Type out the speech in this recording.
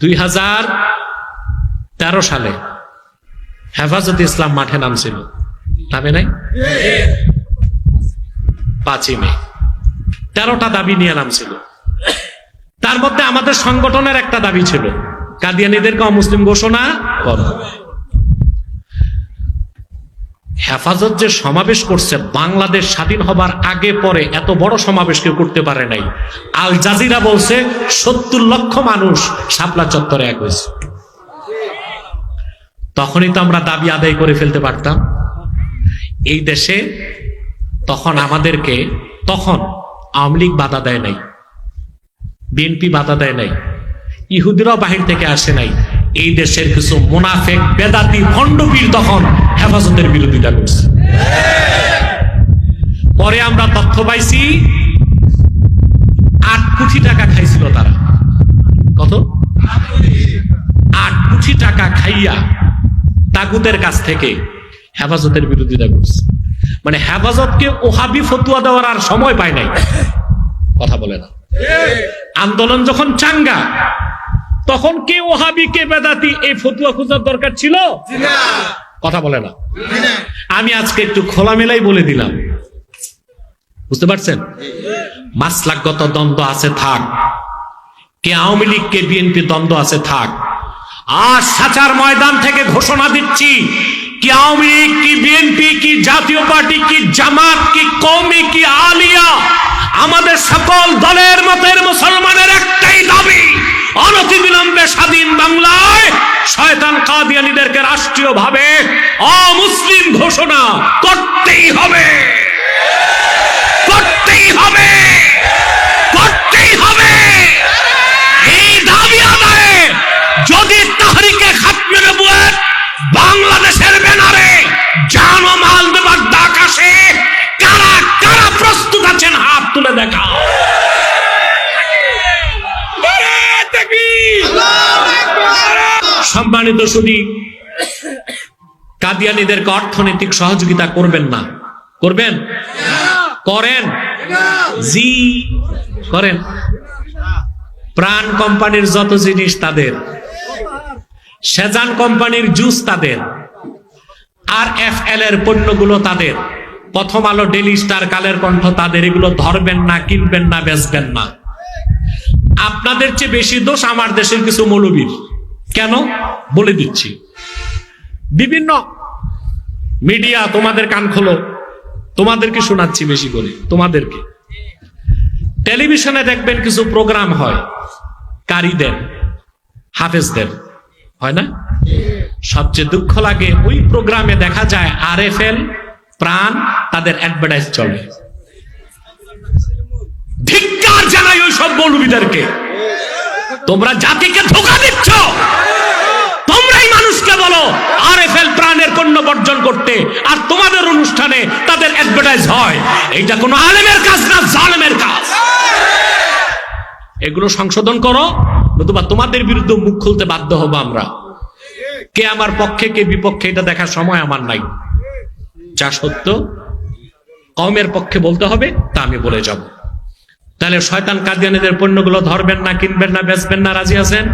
2013 সালে হেফাজতে ইসলাম মাঠে নামছিল, নামে নাই? 5ই মে 13টা দাবি নিয়ে নামছিল। তার মধ্যে আমাদের সংগঠনের একটা দাবি ছিল, কাদিয়ানীদেরকে অমুসলিম ঘোষণা করো। হেফাজত যে সমাবেশ করছে, বাংলাদেশ স্বাধীন হবার আগে পরে এত বড় সমাবেশ কেউ করতে পারে নাই। আল জাজিরা বলছে 70 লক্ষ মানুষ শাপলা চত্বরে এক হয়েছে। তখনই তো আমরা দাবি আদায় করে ফেলতে পারতাম। এই দেশে তখন আমাদেরকে, তখন আওয়ামী লীগ বাধা দেয় নাই, বিএনপি বাধা দেয় নাই, ইহুদিরাও বাহির থেকে আসে নাই। এই দেশের কিছু মুনাফেক বেদাতি ভণ্ডপীর তখন হেফাজতের বিরোধিতা করছে। পরে আমরা তথ্য পাইছি 8 কোটি টাকা খাইছিল তারা। কত? 8 কোটি টাকা খাইয়া তাগুতের কাছ থেকে হেফাজতের বিরোধিতা করছে। মানে হেফাজতকে ওহাবি ফতুয়া দেওয়ার আর সময় পায় নাই। কথা বলে না। আন্দোলন যখন চাঙ্গা, তখন কে ওহাবি কে বেদাতি এই ফতুয়া খোঁজার দরকার ছিল? কথা বলে না। আমি আজকে একটু খোলামেলাই বলে দিলাম, বুঝতে পারছেন? মাসলাকগত দ্বন্দ্ব আছে থাক, কে আওয়ামী লীগ কে বিএনপি দ্বন্দ্ব আছে থাক, আর সাচার ময়দান থেকে ঘোষণা দিচ্ছি, কি আওয়ামী লীগ কি বিএনপি কি জাতীয় পার্টি কি জামাত কি কওমি কি আলিয়া, আমাদের সকল দলের মতের মুসলমানের একটাই দাবি, অনতিবিলম্বে স্বাধীন বাংলায় শয়তান কাদিয়ানীদেরকে রাষ্ট্রীয়ভাবে অমুসলিম ঘোষণা করতেই হবে, করতেই হবে, করতেই হবে। এই দাবি আদায়ে যদি তাহরিকে খাতমে নবুয়ত বাংলাদেশের ব্যানারে জান ও মাল দেবার ডাক আসে, কারা কারা প্রস্তুত আছেন হাত তুলে দেখা। সম্মানিত সুধী, কাদিয়ানীদেরকে অর্থনৈতিক সহযোগিতা করবেন না? করবেন? করেন? জি করেন। প্রাণ কোম্পানির যত জিনিস তাদের, সেজান কোম্পানির জুস তাদের, আর FL এর পণ্যগুলো তাদের, প্রথম আলো, ডেইলি স্টার, কালের কণ্ঠ তাদের। এগুলো ধরবেন না, কিনবেন না, বেচবেন না। আপনাদের চেয়ে বেশি দোষ আমার দেশের কিছু মৌলবীর। কেন বলে দিচ্ছি। বিভিন্ন মিডিয়া, তোমাদের কান খোলো, তোমাদেরকে শোনাচ্ছি বেশি করে। তোমাদেরকে টেলিভিশনে দেখবেন কিছু প্রোগ্রাম হয়, কারীদের, হাফেজদের, হয় না? সবচেয়ে দুঃখ লাগে ওই প্রোগ্রামে দেখা যায় RFL, প্রাণ, তাদের অ্যাডভার্টাইজ চলে। ধিক্কার জানাই ওই সব মৌলবীদেরকে। তোমরা জাতিকে ধোঁকা দিচ্ছ। তোমরাই মানুষকে বলো RFL প্রাণের পণ্য বর্জন করতে, আর তোমাদের অনুষ্ঠানে তাদের অ্যাডভার্টাইজ হয়। এইটা কোনো আলেমের কাজ না, জালেমের কাজ। এগুলো সংশোধন করো, নতুবা তোমাদের বিরুদ্ধে মুখ খুলতে বাধ্য হবো আমরা। কে আমার পক্ষে কে বিপক্ষে এটা দেখার সময় আমার নাই। যা সত্য কওমের পক্ষে বলতে হবে তা আমি বলে যাব। তাহলে শয়তান কাদিয়ানীদের পণ্যগুলো ধরবেন না, কিনবেন না, বেচবেন না, রাজি আছেন?